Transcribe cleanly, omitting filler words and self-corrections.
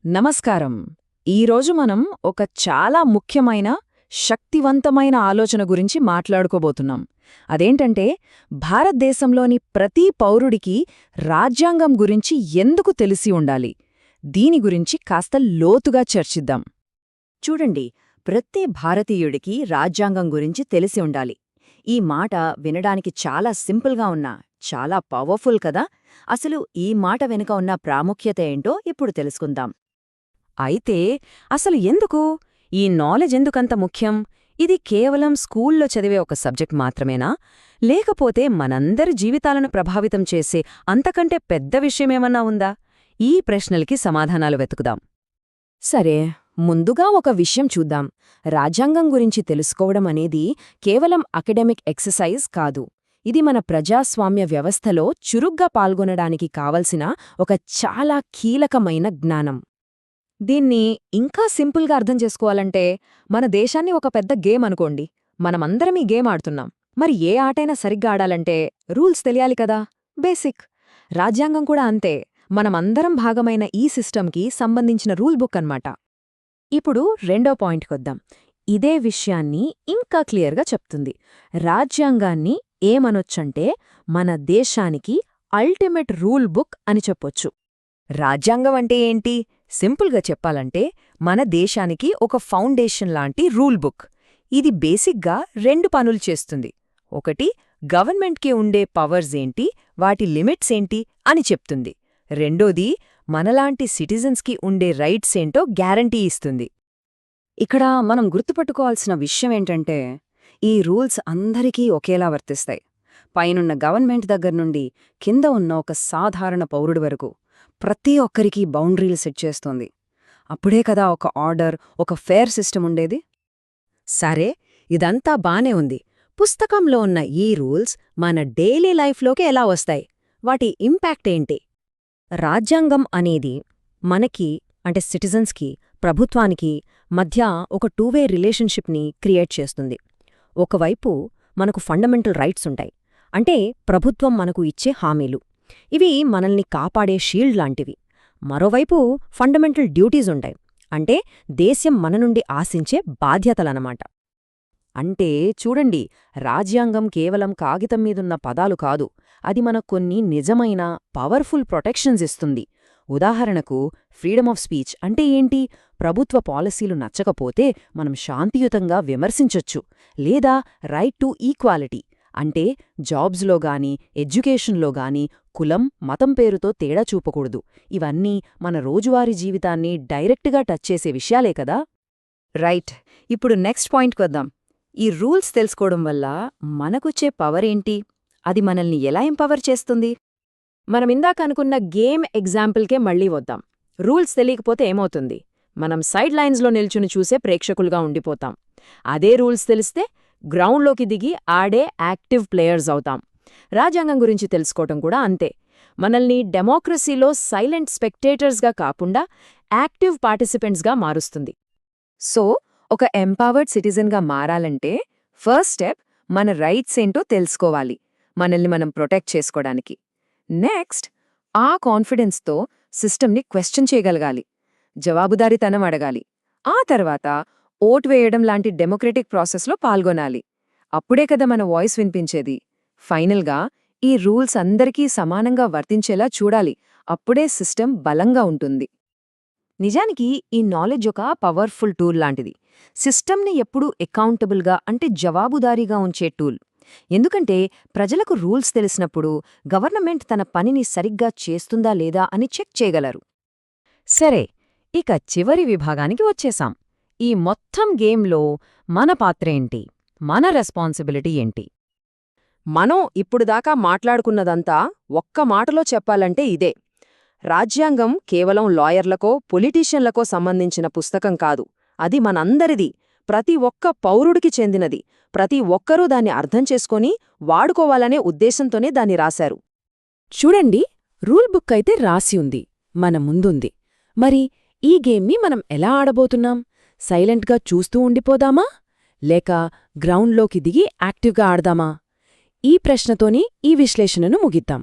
నమస్కారం. ఈరోజు మనం ఒక చాలా ముఖ్యమైన, శక్తివంతమైన ఆలోచన గురించి మాట్లాడుకోబోతున్నాం. అదేంటంటే, భారతదేశంలోని ప్రతి పౌరుడికి రాజ్యాంగం గురించి ఎందుకు తెలిసి ఉండాలి? దీని గురించి కాస్త లోతుగా చర్చిద్దాం. చూడండి, ప్రతి భారతీయుడికి రాజ్యాంగం గురించి తెలిసి ఉండాలి. ఈ మాట వినడానికి చాలా సింపుల్గా ఉన్నా చాలా పవర్ఫుల్ కదా. అసలు ఈ మాట వెనుక ఉన్న ప్రాముఖ్యత ఏంటో ఇప్పుడు తెలుసుకుందాం. అయితే అసలు ఎందుకు ఈ నాలెడ్జ్ ఎందుకంత ముఖ్యం? ఇది కేవలం స్కూల్లో చదివే ఒక సబ్జెక్ట్ మాత్రమేనా, లేకపోతే మనందరి జీవితాలను ప్రభావితం చేసే అంతకంటే పెద్ద విషయమేమన్నా ఉందా? ఈ ప్రశ్నలకి సమాధానాలు వెతుకుదాం. సరే, ముందుగా ఒక విషయం చూద్దాం. రాజ్యాంగం గురించి తెలుసుకోవడం అనేది కేవలం అకాడమిక్ ఎక్సర్సైజ్ కాదు. ఇది మన ప్రజాస్వామ్య వ్యవస్థలో చురుగ్గా పాల్గొనడానికి కావలసిన ఒక చాలా కీలకమైన జ్ఞానం. దీన్ని ఇంకా సింపుల్గా అర్థం చేసుకోవాలంటే, మన దేశాన్ని ఒక పెద్ద గేమ్ అనుకోండి. మనమందరం ఈ గేమ్ ఆడుతున్నాం. మరి ఏ ఆటైనా సరిగ్గా ఆడాలంటే రూల్స్ తెలియాలి కదా, బేసిక్. రాజ్యాంగం కూడా అంతే, మనమందరం భాగమైన ఈ సిస్టమ్కి సంబంధించిన రూల్ బుక్ అన్నమాట. ఇప్పుడు రెండో పాయింట్కొద్దాం. ఇదే విషయాన్ని ఇంకా క్లియర్గా చెప్తుంది. రాజ్యాంగాన్ని ఏమనొచ్చంటే, మన దేశానికి అల్టిమేట్ రూల్ బుక్ అని చెప్పొచ్చు. రాజ్యాంగం అంటే ఏంటి? సింపుల్గా చెప్పాలంటే, మన దేశానికి ఒక ఫౌండేషన్ లాంటి రూల్ బుక్. ఇది బేసిక్గా రెండు పనులు చేస్తుంది. ఒకటి, గవర్నమెంట్కి ఉండే పవర్స్ ఏంటి, వాటి లిమిట్స్ ఏంటి అని చెప్తుంది. రెండోది, మనలాంటి సిటిజన్స్కి ఉండే రైట్స్ ఏంటో గ్యారంటీ ఇస్తుంది. ఇక్కడ మనం గుర్తుపట్టుకోవాల్సిన విషయం ఏంటంటే, ఈ రూల్స్ అందరికీ ఒకేలా వర్తిస్తాయి. పైనున్న గవర్నమెంట్ దగ్గర్నుండి కింద ఉన్న ఒక సాధారణ పౌరుడి వరకు ప్రతి ఒక్కరికీ బౌండరీలు సెట్ చేస్తోంది. అప్పుడే కదా ఒక ఆర్డర్, ఒక ఫేర్ సిస్టమ్ ఉండేది. సరే, ఇదంతా బానే ఉంది. పుస్తకంలో ఉన్న ఈ రూల్స్ మన డైలీ లైఫ్లోకి ఎలా వస్తాయి? వాటి ఇంపాక్ట్ ఏంటి? రాజ్యాంగం అనేది మనకి, అంటే సిటిజన్స్కి, ప్రభుత్వానికి మధ్య ఒక టూవే రిలేషన్షిప్ని క్రియేట్ చేస్తుంది. ఒకవైపు మనకు ఫండమెంటల్ రైట్స్ ఉంటాయి, అంటే ప్రభుత్వం మనకు ఇచ్చే హామీలు. ఇవి మనల్ని కాపాడే షీల్డ్ లాంటివి. మరోవైపు ఫండమెంటల్ డ్యూటీస్ ఉంటాయి, అంటే దేశం మన నుండి ఆశించే బాధ్యతలన్నమాట. అంటే చూడండి, రాజ్యాంగం కేవలం కాగితం మీదున్న పదాలు కాదు, అది మనకు కొన్ని నిజమైన పవర్ఫుల్ ప్రొటెక్షన్స్ ఇస్తుంది. ఉదాహరణకు, ఫ్రీడమ్ ఆఫ్ స్పీచ్ అంటే ఏంటి? ప్రభుత్వ పాలసీలు నచ్చకపోతే మనం శాంతియుతంగా విమర్శించొచ్చు. లేదా రైట్ టు ఈక్వాలిటీ అంటే జాబ్స్లో గాని, ఎడ్యుకేషన్లో గాని కులం, మతం పేరుతో తేడా చూపకూడదు. ఇవన్నీ మన రోజువారీ జీవితాన్ని డైరెక్ట్గా టచ్ చేసే విషయాలే కదా. రైట్. ఇప్పుడు నెక్స్ట్ పాయింట్కి వద్దాం. ఈ రూల్స్ తెలుసుకోవడం వల్ల మనకొచ్చే పవర్ ఏంటి? అది మనల్ని ఎలా ఎంపవర్ చేస్తుంది? మనమిందాక అనుకున్న గేమ్ ఎగ్జాంపుల్కే మళ్లీ వద్దాం. రూల్స్ తెలియకపోతే ఏమవుతుంది? మనం సైడ్ లైన్స్లో నిల్చుని చూసే ప్రేక్షకులుగా ఉండిపోతాం. అదే రూల్స్ తెలిస్తే గ్రౌండ్లోకి దిగి ఆడే యాక్టివ్ ప్లేయర్స్ అవుతాం. రాజ్యాంగం గురించి తెలుసుకోవటం కూడా అంతే. మనల్ని డెమోక్రసీలో సైలెంట్ స్పెక్టేటర్స్గా కాకుండా యాక్టివ్ పార్టిసిపెంట్స్గా మారుస్తుంది. సో, ఒక ఎంపవర్డ్ సిటిజన్గా మారాలంటే ఫస్ట్ స్టెప్ మన రైట్స్ ఏంటో తెలుసుకోవాలి, మనల్ని మనం ప్రొటెక్ట్ చేసుకోవడానికి. నెక్స్ట్, ఆ కాన్ఫిడెన్స్తో సిస్టమ్ని క్వశ్చన్ చేయగలగాలి, జవాబుదారీతనం అడగాలి. ఆ తర్వాత ఓట్ వేయడం లాంటి డెమోక్రటిక్ ప్రాసెస్లో పాల్గొనాలి. అప్పుడే కదా మన వాయిస్ వినిపించేది. ఫైనల్గా, ఈ రూల్స్ అందరికీ సమానంగా వర్తించేలా చూడాలి. అప్పుడే సిస్టమ్ బలంగా ఉంటుంది. నిజానికి ఈ నాలెడ్జ్ ఒక పవర్ఫుల్ టూల్ లాంటిది. సిస్టమ్ని ఎప్పుడూ అకౌంటబుల్గా, అంటే జవాబుదారీగా ఉంచే టూల్. ఎందుకంటే ప్రజలకు రూల్స్ తెలిసినప్పుడు గవర్నమెంట్ తన పనిని సరిగ్గా చేస్తుందా లేదా అని చెక్ చేయగలరు. సరే, ఇక చివరి విభాగానికి వచ్చేశాం. ఈ మొత్తం గేమ్లో మన పాత్రేంటి? మన రెస్పాన్సిబిలిటీ ఏంటి? మనం ఇప్పుడుదాకా మాట్లాడుకున్నదంతా ఒక్క మాటలో చెప్పాలంటే ఇదే. రాజ్యాంగం కేవలం లాయర్లకో, పొలిటీషియన్లకో సంబంధించిన పుస్తకం కాదు. అది మనందరిది, ప్రతి ఒక్క పౌరుడికి చెందినది. ప్రతి ఒక్కరూ దాన్ని అర్థం చేసుకొని వాడుకోవాలనే ఉద్దేశంతోనే దాన్ని రాశారు. చూడండి, రూల్ బుక్ అయితే రాసి ఉంది, మన ముందుంది. మరి ఈ గేమ్ని మనం ఎలా ఆడబోతున్నాం? సైలెంట్గా చూస్తూ ఉండిపోదామా, లేక గ్రౌండ్లోకి దిగి యాక్టివ్గా ఆడదామా? ఈ ప్రశ్నతోని ఈ విశ్లేషణను ముగిద్దాం.